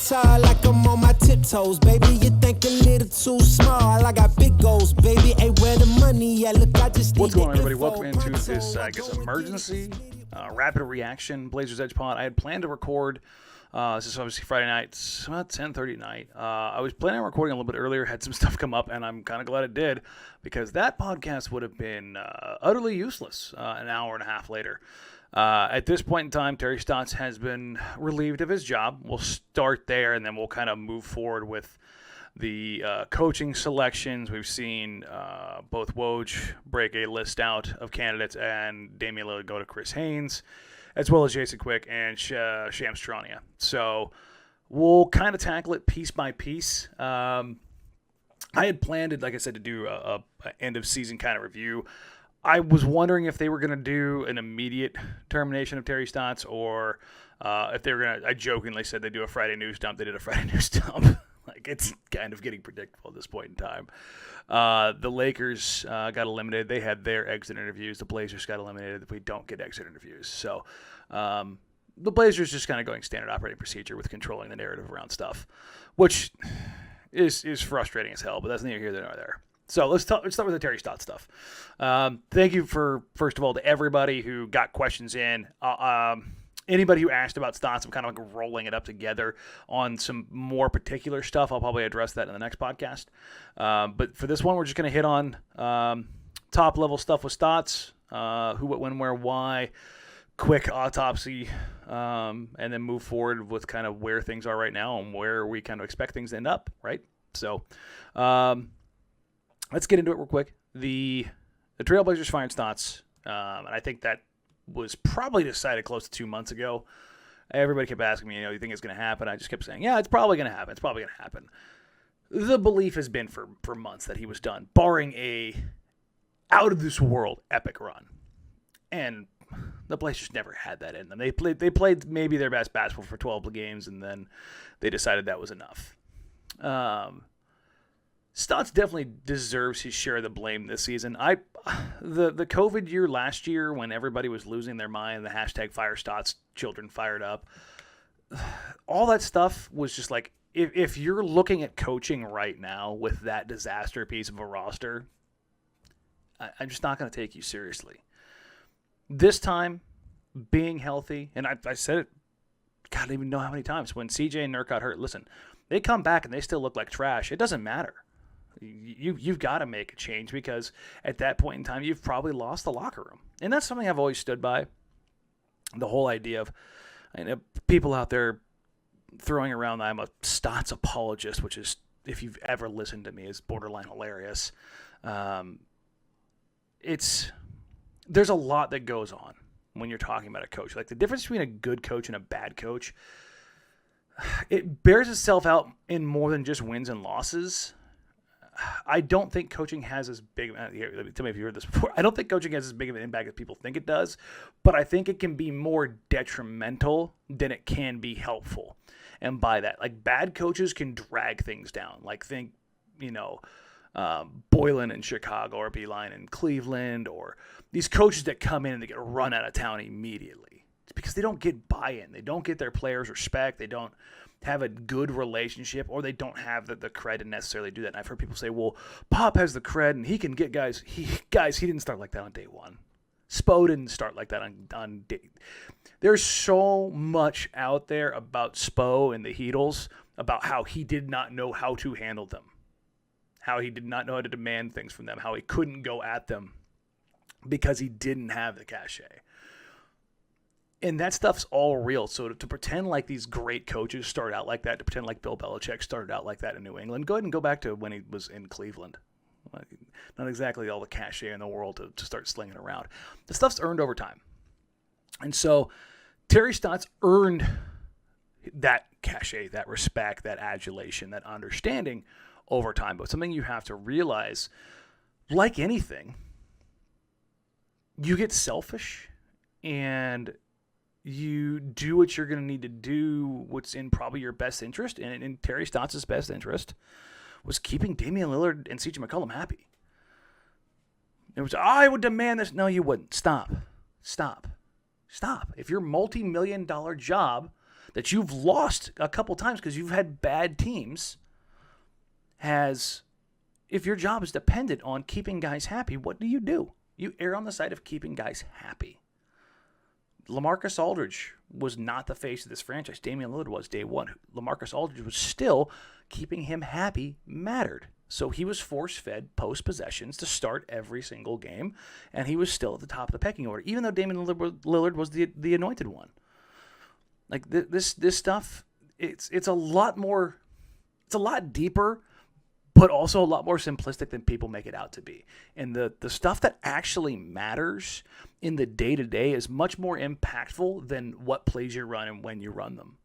guitar like I'm on my tiptoes, baby. You think a little too small. I got big goals, baby. Hey, where the money at? Look, I just What's going on, everybody? Welcome into this, emergency rapid reaction Blazers Edge pod. I had planned to record. This is obviously Friday night. It's about 10:30 at night. I was planning on recording a little bit earlier. Had some stuff come up, and I'm kind of glad it did, because that podcast would have been utterly useless an hour and a half later. At this point in time, Terry Stotts has been relieved of his job. We'll start there, and then we'll kind of move forward with the coaching selections. We've seen both Woj break a list out of candidates and Damian Lillard go to Chris Haynes, as well as Jason Quick and Shams Charania. So we'll kind of tackle it piece by piece. I had planned it, like I said, to do a end-of-season kind of review. I was wondering if they were going to do an immediate termination of Terry Stotts, or if they were going to, I jokingly said they'd do a Friday news dump. They did a Friday news dump. Like, it's kind of getting predictable at this point in time. The Lakers got eliminated. They had their exit interviews. The Blazers got eliminated. We don't get exit interviews. So the Blazers just kind of going standard operating procedure with controlling the narrative around stuff, which is frustrating as hell, but that's neither here nor there. So let's start with the Terry Stotts stuff. Thank you first of all, to everybody who got questions in. Anybody who asked about Stotts, I'm kind of like rolling it up together on some more particular stuff. I'll probably address that in the next podcast. But for this one, we're just going to hit on top-level stuff with Stotts, who, what, when, where, why, quick autopsy, and then move forward with kind of where things are right now and where we kind of expect things to end up, right? So let's get into it real quick. The Trailblazers fired Stotts, and I think that was probably decided close to 2 months ago. Everybody kept asking me, you think it's going to happen? I just kept saying, yeah, it's probably going to happen. It's probably going to happen. The belief has been for months that he was done, barring a out-of-this-world epic run. And the Blazers never had that in them. They played maybe their best basketball for 12 games, and then they decided that was enough. Stotts definitely deserves his share of the blame this season. The COVID year last year, when everybody was losing their mind, the hashtag Fire Stotts, children fired up, all that stuff was just like, if you're looking at coaching right now with that disaster piece of a roster, I'm just not going to take you seriously. This time, being healthy, and I said it, God, I don't even know how many times, when CJ and Nurk got hurt, listen, they come back and they still look like trash. It doesn't matter. You've got to make a change, because at that point in time, you've probably lost the locker room. And that's something I've always stood by. The whole idea of, people out there throwing around that I'm a Stotts apologist, which is, if you've ever listened to me, is borderline hilarious. There's a lot that goes on when you're talking about a coach. Like, the difference between a good coach and a bad coach, it bears itself out in more than just wins and losses. I don't think coaching has as big. Here, tell me if you heard this before. I don't think coaching has as big of an impact as people think it does, but I think it can be more detrimental than it can be helpful. And by that, like, bad coaches can drag things down. Like, think, Boylan in Chicago, or Beeline in Cleveland, or these coaches that come in and they get run out of town immediately. It's because they don't get buy-in. They don't get their players respect. They don't have a good relationship, or they don't have the cred to necessarily do that. And I've heard people say, well, Pop has the cred and he can get guys. He didn't start like that on day one. Spo didn't start like that on day. There's so much out there about Spo and the Heatles, about how he did not know how to handle them, how he did not know how to demand things from them, how he couldn't go at them because he didn't have the cachet. And that stuff's all real. So to pretend like these great coaches start out like that, to pretend like Bill Belichick started out like that in New England, go ahead and go back to when he was in Cleveland. Not exactly all the cachet in the world to start slinging around. The stuff's earned over time. And so Terry Stotts earned that cachet, that respect, that adulation, that understanding over time. But something you have to realize, like anything, you get selfish and you do what you're going to need to do, what's in probably your best interest, and in Terry Stotts' best interest was keeping Damian Lillard and CJ McCollum happy. It was, I would demand this. No, you wouldn't. Stop. If your multi-million-dollar job that you've lost a couple times because you've had bad teams, if your job is dependent on keeping guys happy, what do? You err on the side of keeping guys happy. LaMarcus Aldridge was not the face of this franchise. Damian Lillard was day one. LaMarcus Aldridge was still keeping him happy mattered. So he was force-fed post-possessions to start every single game, and he was still at the top of the pecking order, even though Damian Lillard was the anointed one. Like this stuff, it's a lot more, it's a lot deeper, but also a lot more simplistic than people make it out to be. And the stuff that actually matters in the day-to-day is much more impactful than what plays you run and when you run them.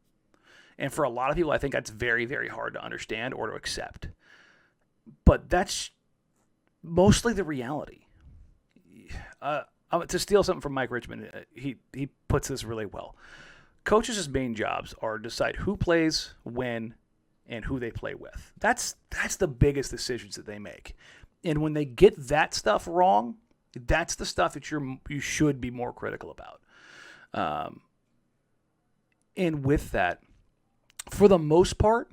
And for a lot of people, I think that's very, very hard to understand or to accept. But that's mostly the reality. To steal something from Mike Richmond, he puts this really well. Coaches' main jobs are to decide who plays, when, and who they play with. That's the biggest decisions that they make. And when they get that stuff wrong, that's the stuff that you should be more critical about. And with that, for the most part,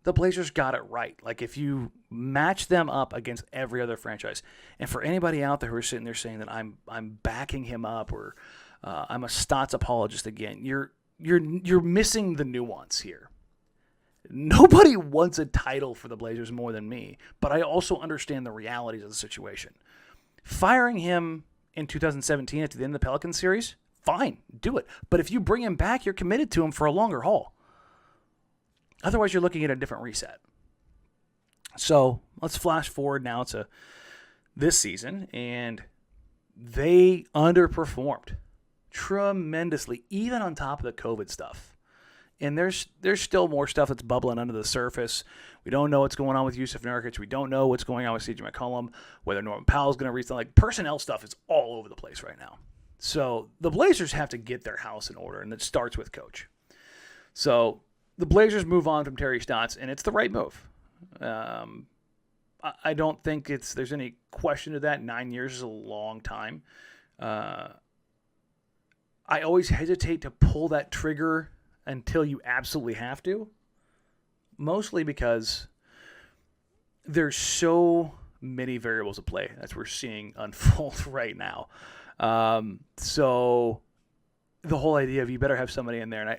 the Blazers got it right. Like, if you match them up against every other franchise, and for anybody out there who are sitting there saying that I'm backing him up or I'm a Stotts apologist again, you're missing the nuance here. Nobody wants a title for the Blazers more than me, but I also understand the realities of the situation. Firing him in 2017 at the end of the Pelicans series, fine, do it. But if you bring him back, you're committed to him for a longer haul. Otherwise, you're looking at a different reset. So let's flash forward now to this season, and they underperformed tremendously, even on top of the COVID stuff. And there's still more stuff that's bubbling under the surface. We don't know what's going on with Yusuf Nurkic. We don't know what's going on with CJ McCollum, whether Norman Powell's going to resign. Like, personnel stuff is all over the place right now. So the Blazers have to get their house in order, and it starts with coach. So the Blazers move on from Terry Stotts, and it's the right move. I don't think there's any question to that. 9 years is a long time. I always hesitate to pull that trigger until you absolutely have to, mostly because there's so many variables at play as we're seeing unfold right now. So the whole idea of you better have somebody in there, and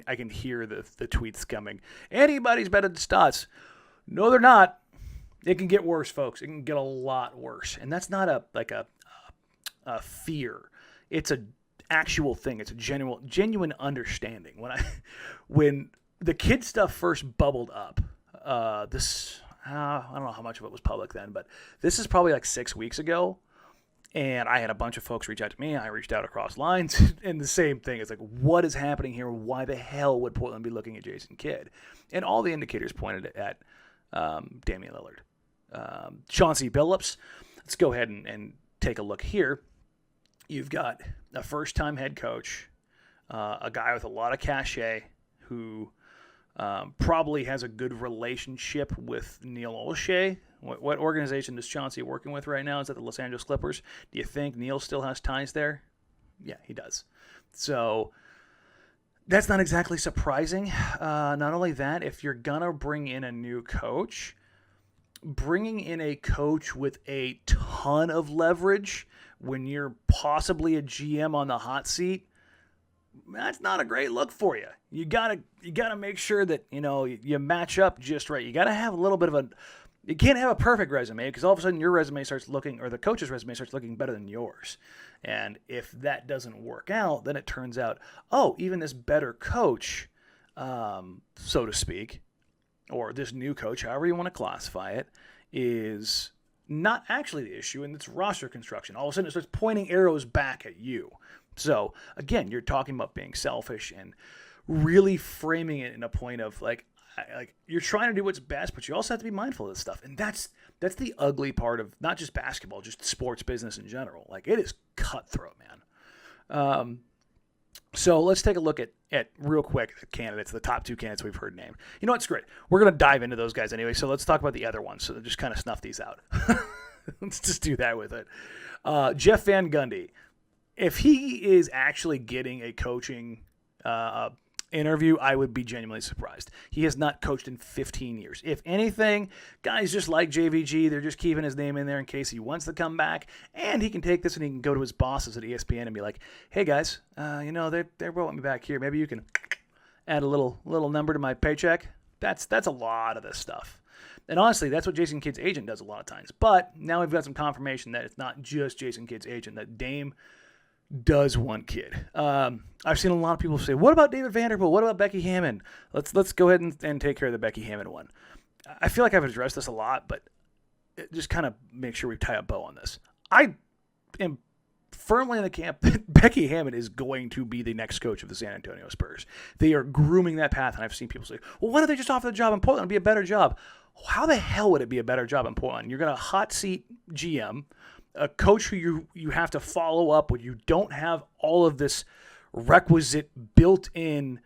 I can hear the tweets coming. Anybody's better than Stotts. No, they're not. It can get worse, folks. It can get a lot worse, and that's not a fear. It's a actual thing. It's a genuine understanding. When the kid stuff first bubbled up, I don't know how much of it was public then, but this is probably like 6 weeks ago. And I had a bunch of folks reach out to me. I reached out across lines, and the same thing. It's like, what is happening here? Why the hell would Portland be looking at Jason Kidd? And all the indicators pointed at Damian Lillard. Chauncey Billups. Let's go ahead and take a look here. You've got a first-time head coach, a guy with a lot of cachet who probably has a good relationship with Neil Olshey. What organization is Chauncey working with right now? Is that the Los Angeles Clippers? Do you think Neil still has ties there? Yeah, he does. So that's not exactly surprising. Not only that, if you're going to bring in a new coach, bringing in a coach with a ton of leverage when you're possibly a GM on the hot seat, that's not a great look for you. You gotta make sure that you match up just right. You gotta have a little bit of you can't have a perfect resume, because all of a sudden your resume starts looking, or the coach's resume starts looking better than yours. And if that doesn't work out, then it turns out, even this better coach, so to speak, or this new coach, however you want to classify it, is not actually the issue, and it's roster construction. All of a sudden it starts pointing arrows back at you. So, again, you're talking about being selfish and really framing it in a point of, like you're trying to do what's best, but you also have to be mindful of this stuff. And that's the ugly part of not just basketball, just sports business in general. Like, it is cutthroat, man. So let's take a look at real quick the candidates, the top two candidates we've heard named. You know what's great? We're going to dive into those guys anyway, so let's talk about the other ones. So just kind of snuff these out. Let's just do that with it. Jeff Van Gundy. If he is actually getting a coaching interview, I would be genuinely surprised. He has not coached in 15 years. If anything, guys just like JVG, they're just keeping his name in there in case he wants to come back, and he can take this and he can go to his bosses at ESPN and be like, hey guys, they're wanting me back here. Maybe you can add a little number to my paycheck. That's a lot of this stuff. And honestly, that's what Jason Kidd's agent does a lot of times. But now we've got some confirmation that it's not just Jason Kidd's agent, that Dame does want Kidd. I've seen a lot of people say, what about David Vanderpool? What about Becky Hammon? Let's go ahead and take care of the Becky Hammon one. I feel like I've addressed this a lot, but just kind of make sure we tie a bow on this. I am firmly in the camp that Becky Hammon is going to be the next coach of the San Antonio Spurs. They are grooming that path, and I've seen people say, well, why don't they just offer the job in Portland? It'd be a better job. How the hell would it be a better job in Portland? You're going to hot seat GM, a coach who you have to follow up with. You don't have all of this requisite built-in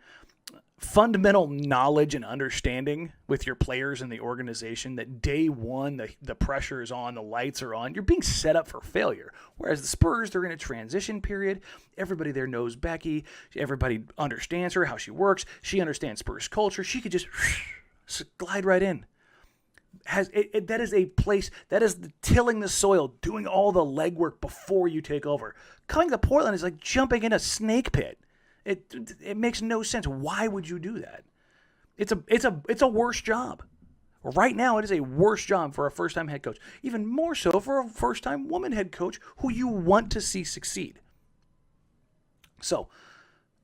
fundamental knowledge and understanding with your players and the organization that day one, the pressure is on, the lights are on. You're being set up for failure. Whereas the Spurs, they're in a transition period. Everybody there knows Becky. Everybody understands her, how she works. She understands Spurs culture. She could just glide right in. That is a place, that is tilling the soil, doing all the legwork before you take over. Coming to Portland is like jumping in a snake pit. It makes no sense. Why would you do that? It's a worse job. Right now, it is a worse job for a first-time head coach. Even more so for a first-time woman head coach who you want to see succeed. So,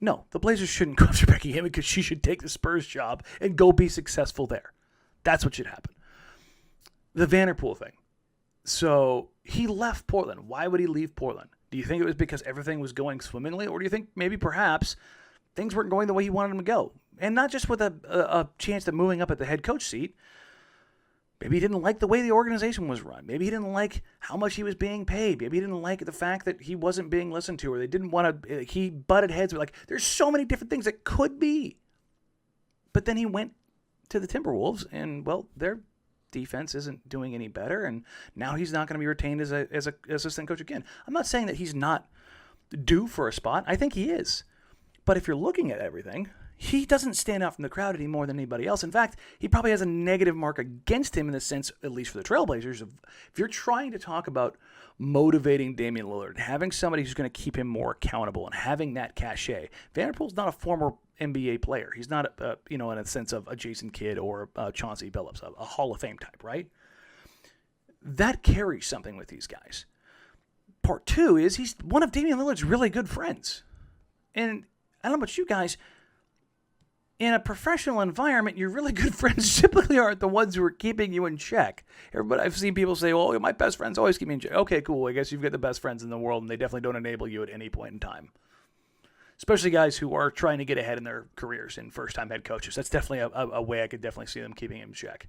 no, the Blazers shouldn't go after Becky Hammon because she should take the Spurs job and go be successful there. That's what should happen. The Vanderpool thing. So he left Portland. Why would he leave Portland? Do you think it was because everything was going swimmingly? Or do you think maybe perhaps things weren't going the way he wanted them to go? And not just with a chance of moving up at the head coach seat. Maybe he didn't like the way the organization was run. Maybe he didn't like how much he was being paid. Maybe he didn't like the fact that he wasn't being listened to, or they didn't want to, he butted heads with, there's so many different things that could be. But then he went to the Timberwolves, and, well, their defense isn't doing any better, and now he's not going to be retained as a assistant coach again. I'm not saying that he's not due for a spot. I think he is. But if you're looking at everything, he doesn't stand out from the crowd any more than anybody else. In fact, he probably has a negative mark against him in the sense, at least for the Trailblazers, of if you're trying to talk about motivating Damian Lillard, having somebody who's going to keep him more accountable and having that cachet. Vanderpool's not a former NBA player. He's not, in a sense of a Jason Kidd or Chauncey Billups, a Hall of Fame type, right? That carries something with these guys. Part two is he's one of Damian Lillard's really good friends. And I don't know about you guys, in a professional environment, your really good friends typically aren't the ones who are keeping you in check. Everybody, I've seen people say, well, my best friends always keep me in check. Okay, cool. I guess you've got the best friends in the world, and they definitely don't enable you at any point in time. Especially guys who are trying to get ahead in their careers and first-time head coaches. That's definitely a way I could definitely see them keeping him in check.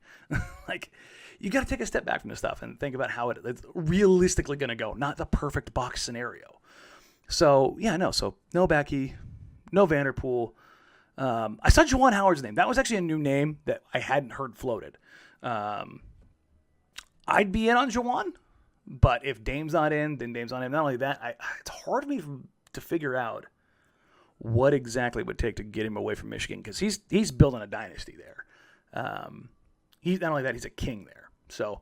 You got to take a step back from this stuff and think about how it's realistically going to go, not the perfect box scenario. So, so no Becky, no Vanderpool. I saw Juwan Howard's name. That was actually a new name that I hadn't heard floated. I'd be in on Juwan, but if Dame's not in, then Dame's not in. Not only that, it's hard for me to figure out what exactly it would take to get him away from Michigan, because he's building a dynasty there. He's not only that, he's a king there. So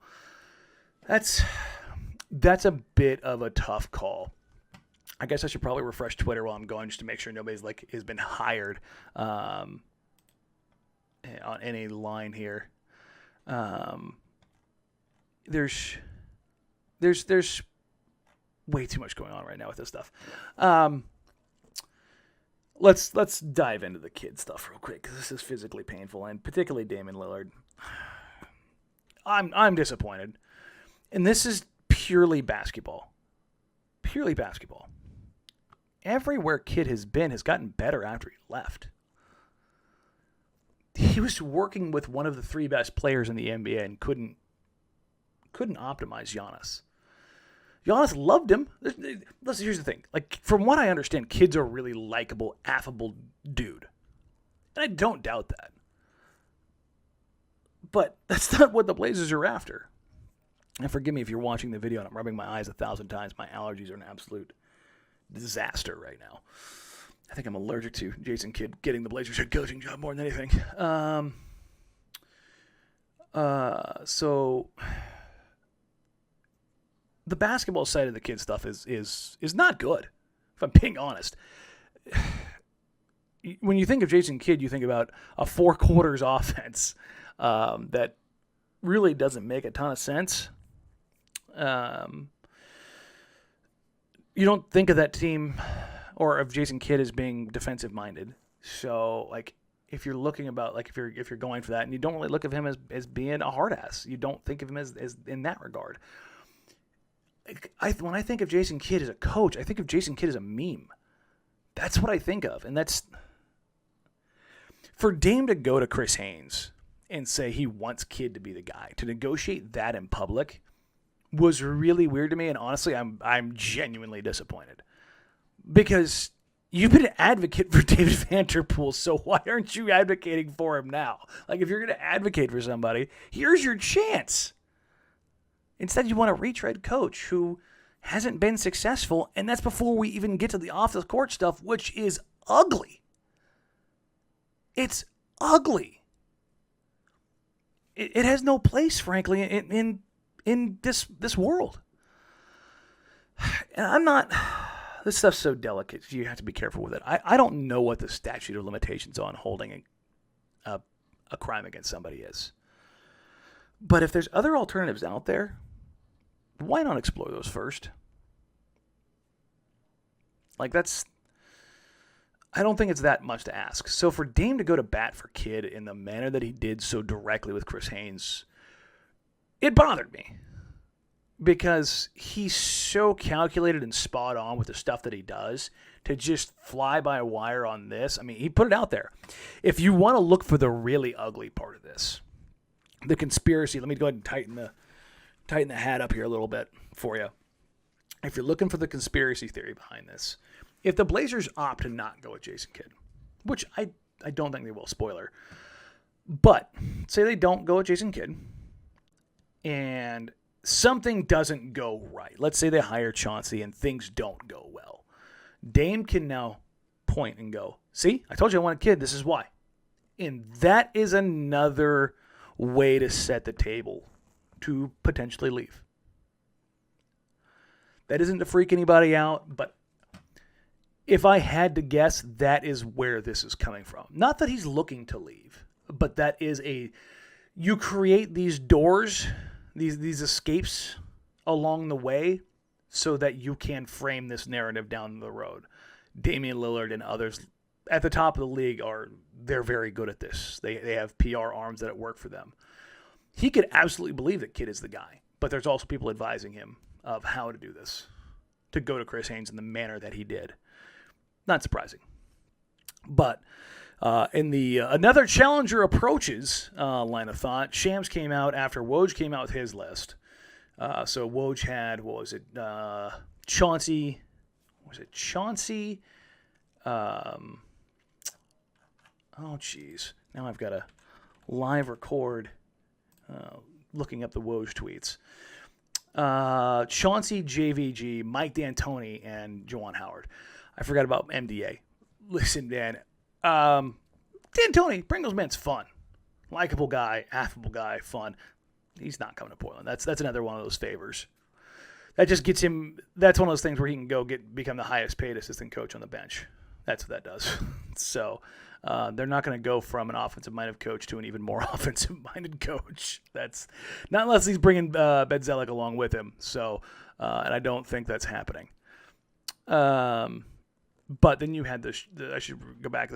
that's a bit of a tough call. I guess I should probably refresh Twitter while I'm going just to make sure nobody's has been hired on any line here. There's way too much going on right now with this stuff. Let's dive into the kid stuff real quick, because this is physically painful, and particularly Damian Lillard. I'm disappointed, and this is purely basketball. Purely basketball. Everywhere Kidd has been has gotten better after he left. He was working with one of the three best players in the NBA and couldn't optimize Giannis. Giannis loved him. Listen, here's the thing. From what I understand, Kidd's a really likable, affable dude. And I don't doubt that. But that's not what the Blazers are after. And forgive me if you're watching the video and I'm rubbing my eyes 1,000 times. My allergies are an absolute disaster right now. I think I'm allergic to Jason Kidd getting the Blazers head coaching job more than anything. So the basketball side of the Kidd stuff is not good, if I'm being honest. When you think of Jason Kidd, you think about a 4 quarters offense that really doesn't make a ton of sense. You don't think of that team or of Jason Kidd as being defensive minded. So like if you're looking about like if you're going for that, and you don't really look at him as being a hard ass, you don't think of him as in that regard. When I think of Jason Kidd as a coach, I think of Jason Kidd as a meme. That's what I think of, and that's for Dame to go to Chris Haynes and say he wants Kidd to be the guy, to negotiate that in public was really weird to me, and honestly, I'm genuinely disappointed. Because you've been an advocate for David Vanderpool, so why aren't you advocating for him now? Like, if you're going to advocate for somebody, here's your chance. Instead, you want a retread coach who hasn't been successful, and that's before we even get to the off-the-court stuff, which is ugly. It's ugly. It has no place, frankly, in this world. And I'm not... This stuff's so delicate, you have to be careful with it. I don't know what the statute of limitations on holding a crime against somebody is. But if there's other alternatives out there, why not explore those first? Like, I don't think it's that much to ask. So for Dame to go to bat for Kidd in the manner that he did so directly with Chris Haynes, it bothered me. Because he's so calculated and spot on with the stuff that he does to just fly by a wire on this. I mean, he put it out there. If you want to look for the really ugly part of this, the conspiracy, let me go ahead and tighten the hat up here a little bit for you. If you're looking for the conspiracy theory behind this, if the Blazers opt to not go with Jason Kidd, which I don't think they will, spoiler, but say they don't go with Jason Kidd and something doesn't go right. Let's say they hire Chauncey and things don't go well. Dame can now point and go, see, I told you I want a Kidd. This is why. And that is another way to set the table to potentially leave. That isn't to freak anybody out, but if I had to guess, that is where this is coming from. Not that he's looking to leave, but that is you create these doors, these escapes along the way so that you can frame this narrative down the road. Damian Lillard and others at the top of the league they're very good at this. They have PR arms that work for them. He could absolutely believe that Kidd is the guy, but there's also people advising him of how to do this, to go to Chris Haynes in the manner that he did. Not surprising. But in the another challenger approaches line of thought, Shams came out after Woj came out with his list. So Woj had, what was it, Chauncey? Was it Chauncey? Oh, jeez. Now I've got to live record looking up the Woj tweets. Chauncey, JVG, Mike D'Antoni, and Juwan Howard. I forgot about MDA. Listen, Dan. D'Antoni, Pringles-man's fun. Likeable guy, affable guy, fun. He's not coming to Portland. That's another one of those favors. That just gets him. That's one of those things where he can go become the highest paid assistant coach on the bench. That's what that does. So they're not going to go from an offensive-minded coach to an even more offensive-minded coach. That's not unless he's bringing Bedzelic along with him. So, and I don't think that's happening. But then you had I should go back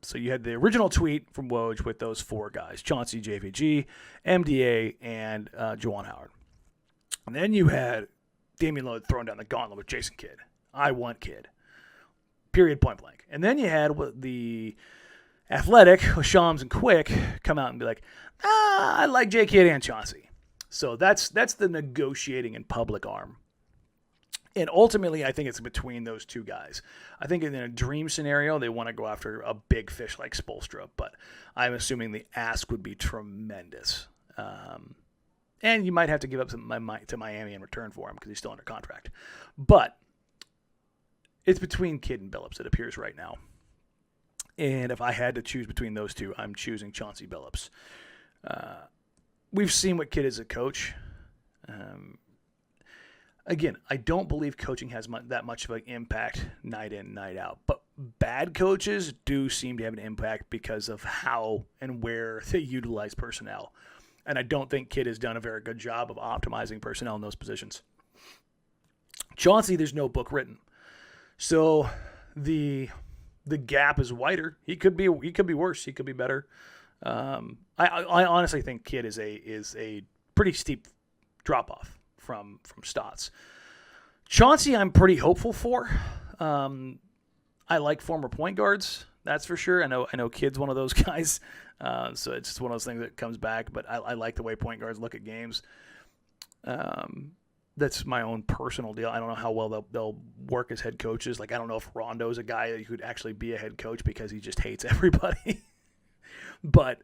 so you had the original tweet from Woj with those 4 guys: Chauncey, JVG, MDA, and Juwan Howard. And then you had Damian Lillard throwing down the gauntlet with Jason Kidd. I want Kidd. Period, point blank. And then you had the Athletic, with Shams and Quick, come out and be like, I like J. Kidd and Chauncey. So that's the negotiating in public arm. And ultimately, I think it's between those 2 guys. I think in a dream scenario, they want to go after a big fish like Spoelstra, but I'm assuming the ask would be tremendous. And you might have to give up some to Miami in return for him because he's still under contract. But it's between Kidd and Billups, it appears right now. And if I had to choose between those two, I'm choosing Chauncey Billups. We've seen what Kidd is a coach. Again, I don't believe coaching has that much of an impact night in, night out. But bad coaches do seem to have an impact because of how and where they utilize personnel. And I don't think Kidd has done a very good job of optimizing personnel in those positions. Chauncey, there's no book written. So the gap is wider. He could be worse. He could be better. I honestly think Kidd is a pretty steep drop off from Stotts. Chauncey, I'm pretty hopeful for. I like former point guards, that's for sure. I know Kidd's one of those guys, so it's just one of those things that comes back. But I like the way point guards look at games. That's my own personal deal. I don't know how well they'll work as head coaches. Like, I don't know if Rondo's a guy that could actually be a head coach because he just hates everybody. But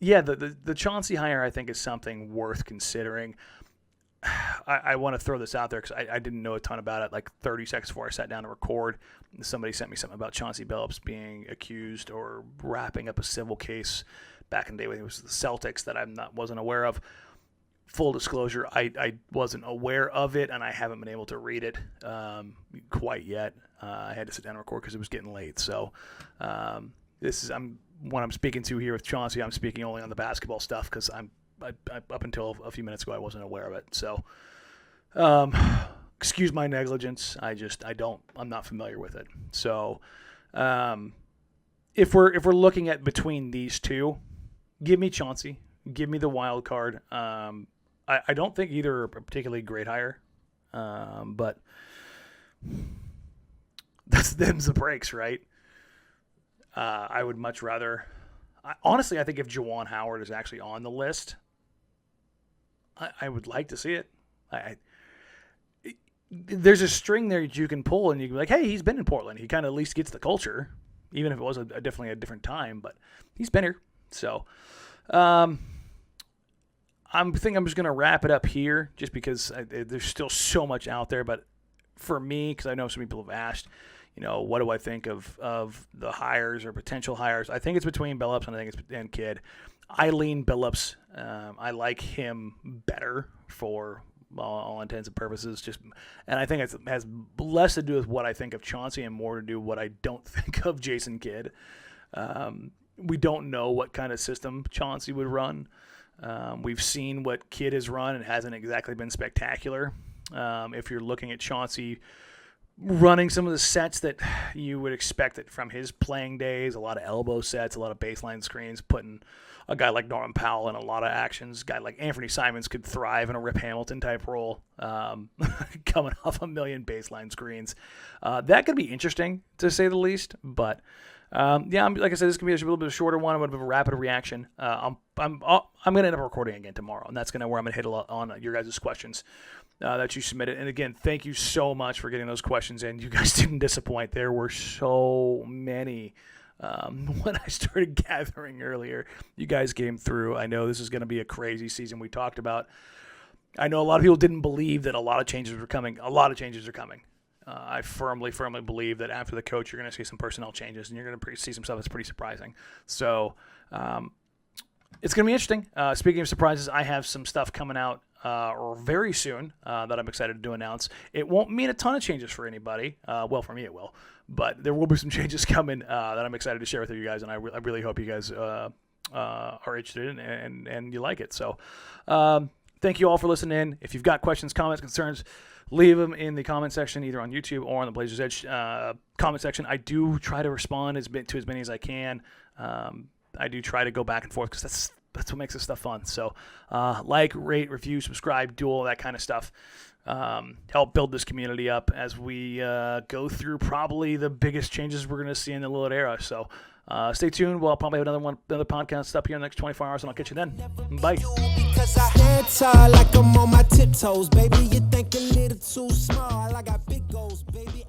yeah, the Chauncey hire, I think, is something worth considering. I want to throw this out there because I didn't know a ton about it. Like 30 seconds before I sat down to record, somebody sent me something about Chauncey Billups being accused or wrapping up a civil case back in the day when it was the Celtics that wasn't aware of. Full disclosure, I wasn't aware of it, and I haven't been able to read it quite yet. I had to sit down and record because it was getting late. So when I'm speaking to here with Chauncey, I'm speaking only on the basketball stuff because I up until a few minutes ago I wasn't aware of it. So excuse my negligence. I'm not familiar with it. So if we're looking at between these two, give me Chauncey. Give me the wild card. I don't think either are a particularly great hire, but them's the breaks, right? I would much rather. Honestly, I think if Juwan Howard is actually on the list, I would like to see it. There's a string there that you can pull, and you can be like, hey, he's been in Portland. He kind of at least gets the culture, even if it was definitely a different time, but he's been here. So I think I'm just going to wrap it up here just because there's still so much out there. But for me, because I know some people have asked, what do I think of the hires or potential hires? I think it's between Billups and Kidd. I lean Billups. I like him better for all intents and purposes. And I think it has less to do with what I think of Chauncey and more to do with what I don't think of Jason Kidd. We don't know what kind of system Chauncey would run. We've seen what Kidd has run and hasn't exactly been spectacular. If you're looking at Chauncey running some of the sets that you would expect it from his playing days, a lot of elbow sets, a lot of baseline screens, putting a guy like Norman Powell in a lot of actions. A guy like Anthony Simons could thrive in a Rip Hamilton type role, coming off a million baseline screens. That could be interesting to say the least, but yeah, like I said, this could be a little bit of a shorter one, a bit of a rapid reaction. I'm going to end up recording again tomorrow, and that's where I'm going to hit a lot on your guys' questions that you submitted. And again, thank you so much for getting those questions in. You guys didn't disappoint. There were so many when I started gathering earlier. You guys came through. I know this is going to be a crazy season. We talked about. I know a lot of people didn't believe that a lot of changes were coming. A lot of changes are coming. I firmly believe that after the coach, you're going to see some personnel changes, and you're going to see some stuff that's pretty surprising. So it's going to be interesting. Speaking of surprises, I have some stuff coming out very soon that I'm excited to announce. It won't mean a ton of changes for anybody. Well, for me it will. But there will be some changes coming that I'm excited to share with you guys, and I really hope you guys are interested in and you like it. So thank you all for listening in. If you've got questions, comments, concerns, leave them in the comment section, either on YouTube or on the Blazers Edge comment section. I do try to respond to as many as I can. I do try to go back and forth because that's what makes this stuff fun. So like, rate, review, subscribe, do all that kind of stuff. Help build this community up as we go through probably the biggest changes we're going to see in the Lillard era. So stay tuned. We'll probably have another podcast up here in the next 24 hours, and I'll catch you then. Bye. Because I dance like I'm on my tiptoes, baby. You think a little too small. I got big goals, baby.